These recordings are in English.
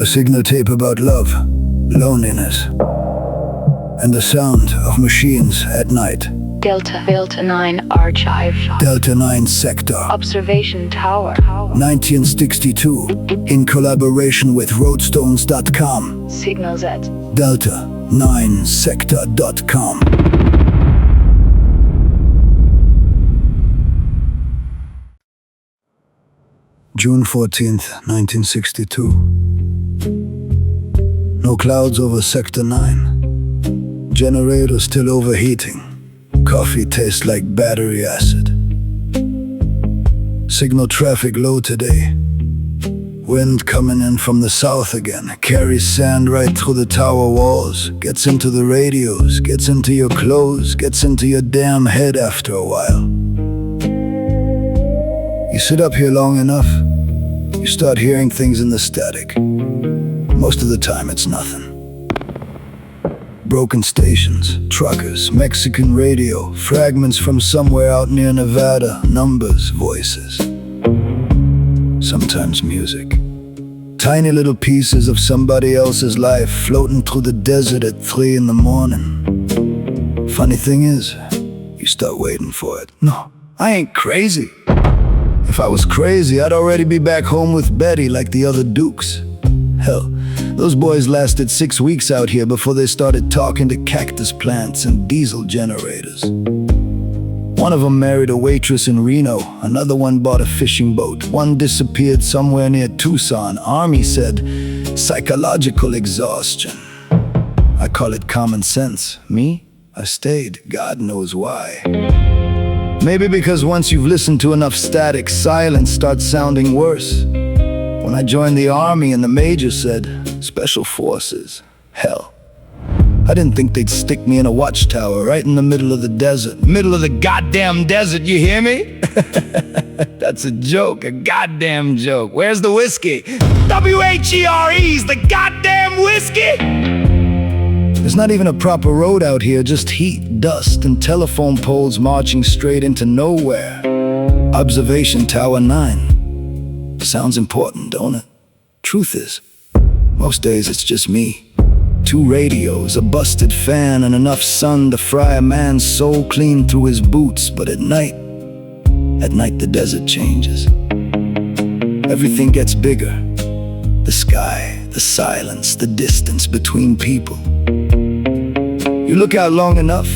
A signal tape about love, loneliness, and the sound of machines at night. DELTA-9 Archive. DELTA-9 Sector. Observation Tower. 1962. In collaboration with roadstones.com. Signals at DELTA9sector.com. June 14th, 1962. No clouds over Sector 9. Generator still overheating. Coffee tastes like battery acid. Signal traffic low today. Wind coming in from the south again. Carries sand right through the tower walls. Gets into the radios, gets into your clothes, gets into your damn head after a while. You sit up here long enough, you start hearing things in the static. Most of the time it's nothing. Broken stations, truckers, Mexican radio, fragments from somewhere out near Nevada, numbers, voices. Sometimes music. Tiny little pieces of somebody else's life floating through the desert at 3 in the morning. Funny thing is, you start waiting for it. No, I ain't crazy. If I was crazy, I'd already be back home with Betty like the other Dukes. Hell, those boys lasted 6 weeks out here before they started talking to cactus plants and diesel generators. One of them married a waitress in Reno, another one bought a fishing boat, one disappeared somewhere near Tucson. Army said, psychological exhaustion. I call it common sense. Me? I stayed, God knows why. Maybe because once you've listened to enough static, silence starts sounding worse. When I joined the Army and the major said, Special Forces, hell. I didn't think they'd stick me in a watchtower right in the middle of the desert. Middle of the goddamn desert, you hear me? That's a joke, a goddamn joke. Where's the whiskey? WHERE's the goddamn whiskey! There's not even a proper road out here, just heat, dust, and telephone poles marching straight into nowhere. Observation Tower 9. Sounds important, don't it? Truth is, most days it's just me. 2 radios, a busted fan, and enough sun to fry a man's soul clean through his boots. But at night the desert changes. Everything gets bigger. The sky, the silence, the distance between people. You look out long enough,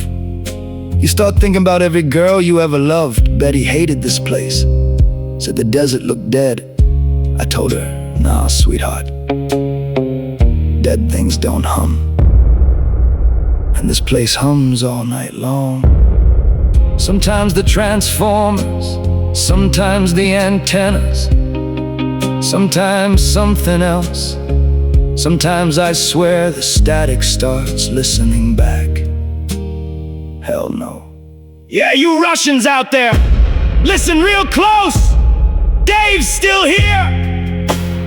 you start thinking about every girl you ever loved. Betty hated this place, said the desert looked dead. I told her, nah, sweetheart, dead things don't hum. And this place hums all night long. Sometimes the transformers, sometimes the antennas, sometimes something else. Sometimes I swear the static starts listening back. Hell no. Yeah, you Russians out there, listen real close. Dave's still here,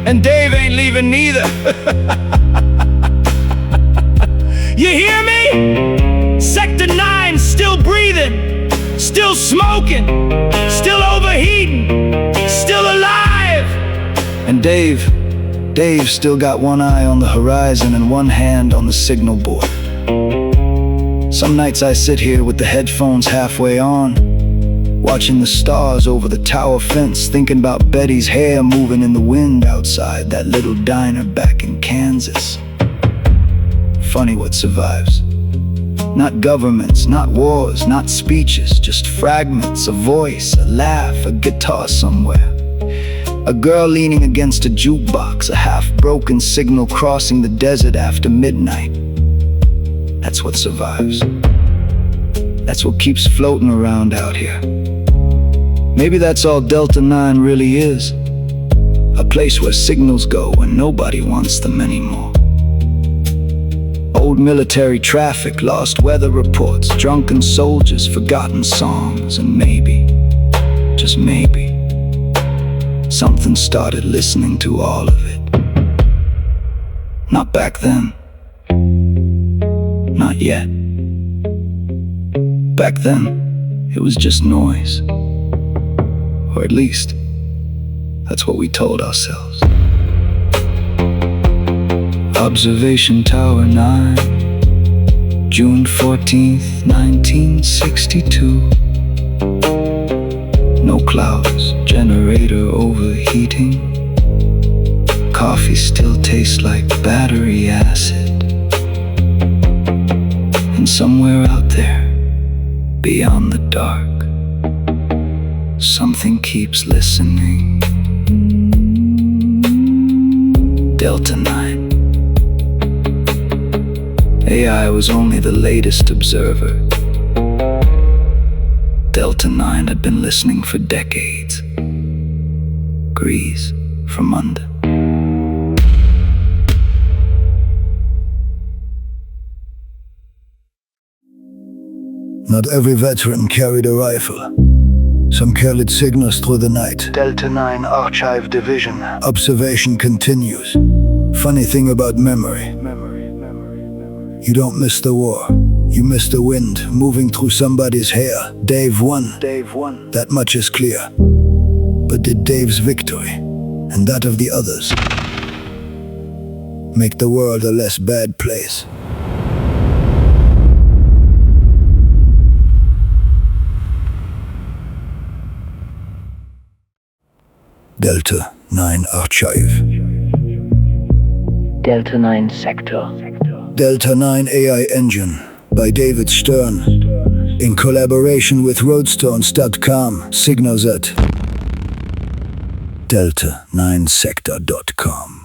and Dave ain't leaving neither. You hear me? Sector 9 still breathing, still smoking, still overheating, still alive. And Dave still got one eye on the horizon and one hand on the signal board. Some nights I sit here with the headphones halfway on, watching the stars over the tower fence, thinking about Betty's hair moving in the wind outside that little diner back in Kansas. Funny what survives. Not governments, not wars, not speeches, just fragments, a voice, a laugh, a guitar somewhere. A girl leaning against a jukebox, a half-broken signal crossing the desert after midnight. That's what survives. That's what keeps floating around out here. Maybe that's all DELTA-9 really is. A place where signals go when nobody wants them anymore. Old military traffic, lost weather reports, drunken soldiers, forgotten songs, and maybe, just maybe, something started listening to all of it. Not back then. Not yet. Back then, it was just noise. Or at least, that's what we told ourselves. Observation Tower 9, June 14th, 1962. No clouds, generator overheating. Coffee still tastes like battery acid. And somewhere out there, beyond the dark, something keeps listening. Delta-9. AI was only the latest observer. Delta-9 had been listening for decades. Greez from under. Not every veteran carried a rifle. Some carried signals through the night. Delta-9 Archive Division. Observation continues. Funny thing about memory. You don't miss the war. You miss the wind moving through somebody's hair. Dave won. That much is clear. But did Dave's victory, and that of the others, make the world a less bad place? Delta-9 Archive. Delta-9 Sector. Delta-9 AI Engine by David Stern in collaboration with roadstones.com. Signals at delta9sector.com.